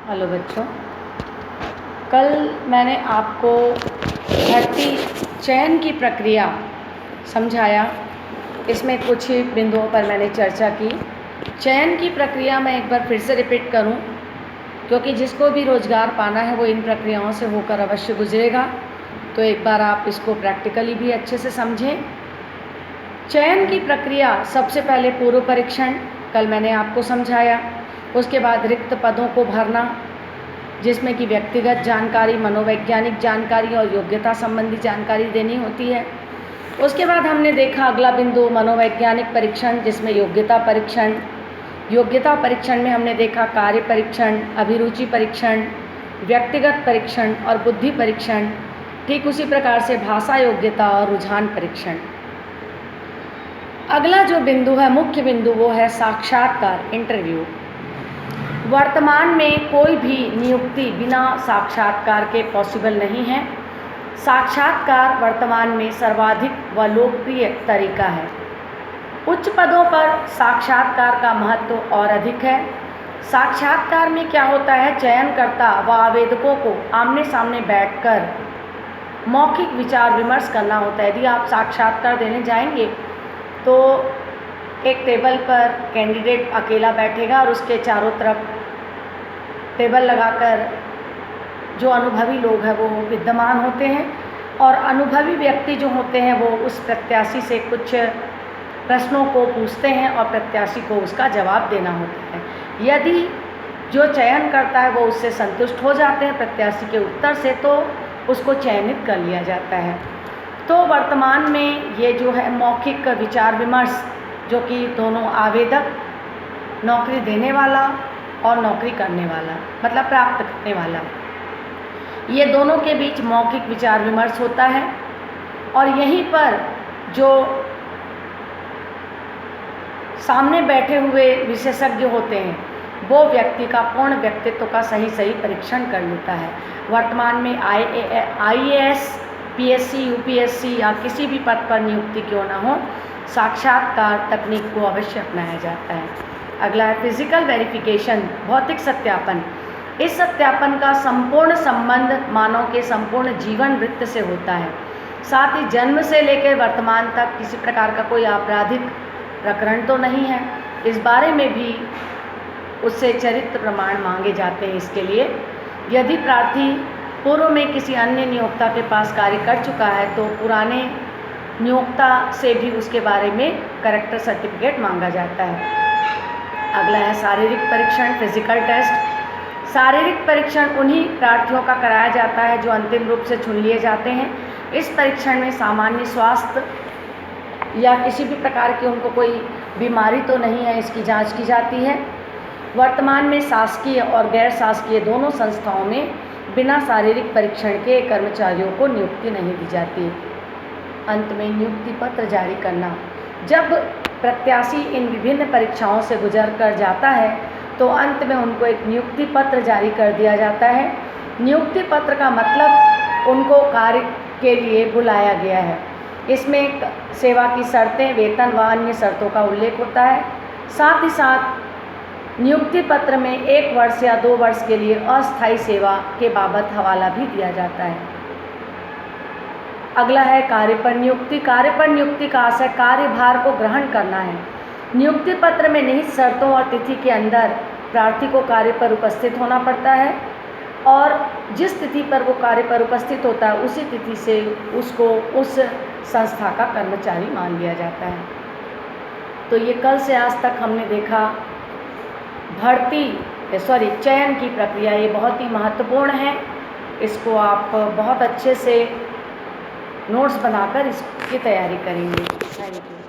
Hello बच्चों, कल मैंने आपको भर्ती चयन की प्रक्रिया समझाया। इसमें कुछ ही बिंदुओं पर मैंने चर्चा की। चयन की प्रक्रिया मैं एक बार फिर से रिपीट करूं, क्योंकि जिसको भी रोज़गार पाना है वो इन प्रक्रियाओं से होकर अवश्य गुजरेगा। तो एक बार आप इसको प्रैक्टिकली भी अच्छे से समझें। चयन की प्रक्रिया, सबसे पहले पूर्व परीक्षण कल मैंने आपको समझाया। उसके बाद रिक्त पदों को भरना, जिसमें कि व्यक्तिगत जानकारी, मनोवैज्ञानिक जानकारी और योग्यता संबंधी जानकारी देनी होती है। उसके बाद हमने देखा अगला बिंदु मनोवैज्ञानिक परीक्षण, जिसमें योग्यता परीक्षण में हमने देखा कार्य परीक्षण, अभिरुचि परीक्षण, व्यक्तिगत परीक्षण और बुद्धि परीक्षण। ठीक उसी प्रकार से भाषा योग्यता और रुझान परीक्षण। अगला जो बिंदु है, मुख्य बिंदु, वो है साक्षात्कार, इंटरव्यू। वर्तमान में कोई भी नियुक्ति बिना साक्षात्कार के पॉसिबल नहीं है। साक्षात्कार वर्तमान में सर्वाधिक व लोकप्रिय तरीका है। उच्च पदों पर साक्षात्कार का महत्व और अधिक है। साक्षात्कार में क्या होता है, चयनकर्ता व आवेदकों को आमने सामने बैठकर मौखिक विचार विमर्श करना होता है। यदि आप साक्षात्कार देने जाएंगे तो एक टेबल पर कैंडिडेट अकेला बैठेगा और उसके चारों तरफ टेबल लगाकर जो अनुभवी लोग हैं वो विद्यमान होते हैं, और अनुभवी व्यक्ति जो होते हैं वो उस प्रत्याशी से कुछ प्रश्नों को पूछते हैं और प्रत्याशी को उसका जवाब देना होता है। यदि जो चयन करता है वो उससे संतुष्ट हो जाते हैं प्रत्याशी के उत्तर से, तो उसको चयनित कर लिया जाता है। तो वर्तमान में ये जो है मौखिक विचार विमर्श, जो कि दोनों आवेदक, नौकरी देने वाला और नौकरी करने वाला, मतलब प्राप्त करने वाला, ये दोनों के बीच मौखिक विचार विमर्श होता है। और यहीं पर जो सामने बैठे हुए विशेषज्ञ होते हैं वो व्यक्ति का पूर्ण व्यक्तित्व का सही परीक्षण कर लेता है। वर्तमान में IAS, PSC, UPSC या किसी भी पद पर नियुक्ति क्यों न हो, साक्षात्कार तकनीक को अवश्य अपनाया जाता है। अगला है फिजिकल वेरिफिकेशन, भौतिक सत्यापन। इस सत्यापन का संपूर्ण संबंध मानव के संपूर्ण जीवन वृत्त से होता है। साथ ही जन्म से लेकर वर्तमान तक किसी प्रकार का कोई आपराधिक प्रकरण तो नहीं है, इस बारे में भी उससे चरित्र प्रमाण मांगे जाते हैं। इसके लिए यदि प्रार्थी पूर्व में किसी अन्य नियोक्ता के पास कार्य कर चुका है तो पुराने नियोक्ता से भी उसके बारे में कैरेक्टर सर्टिफिकेट मांगा जाता है। अगला है शारीरिक परीक्षण, फिजिकल टेस्ट। शारीरिक परीक्षण उन्हीं प्रार्थियों का कराया जाता है जो अंतिम रूप से चुन लिए जाते हैं। इस परीक्षण में सामान्य स्वास्थ्य या किसी भी प्रकार की उनको कोई बीमारी तो नहीं है, इसकी जांच की जाती है। वर्तमान में शासकीय और गैर शासकीय दोनों संस्थाओं में बिना शारीरिक परीक्षण के कर्मचारियों को नियुक्ति नहीं दी जाती। अंत में नियुक्ति पत्र जारी करना। जब प्रत्याशी इन विभिन्न परीक्षाओं से गुजर कर जाता है तो अंत में उनको एक नियुक्ति पत्र जारी कर दिया जाता है। नियुक्ति पत्र का मतलब उनको कार्य के लिए बुलाया गया है। इसमें सेवा की शर्तें, वेतन व अन्य शर्तों का उल्लेख होता है। साथ ही साथ नियुक्ति पत्र में 1 वर्ष या 2 वर्ष के लिए अस्थायी सेवा के बाबत हवाला भी दिया जाता है। अगला है कार्य पर नियुक्ति। कार्य पर नियुक्ति का आशय कार्यभार को ग्रहण करना है। नियुक्ति पत्र में निहित शर्तों और तिथि के अंदर प्रार्थी को कार्य पर उपस्थित होना पड़ता है, और जिस तिथि पर वो कार्य पर उपस्थित होता है उसी तिथि से उसको उस संस्था का कर्मचारी मान लिया जाता है। तो ये कल से आज तक हमने देखा चयन की प्रक्रिया। ये बहुत ही महत्वपूर्ण है। इसको आप बहुत अच्छे से नोट्स बनाकर इसकी तैयारी करेंगे। Thank you.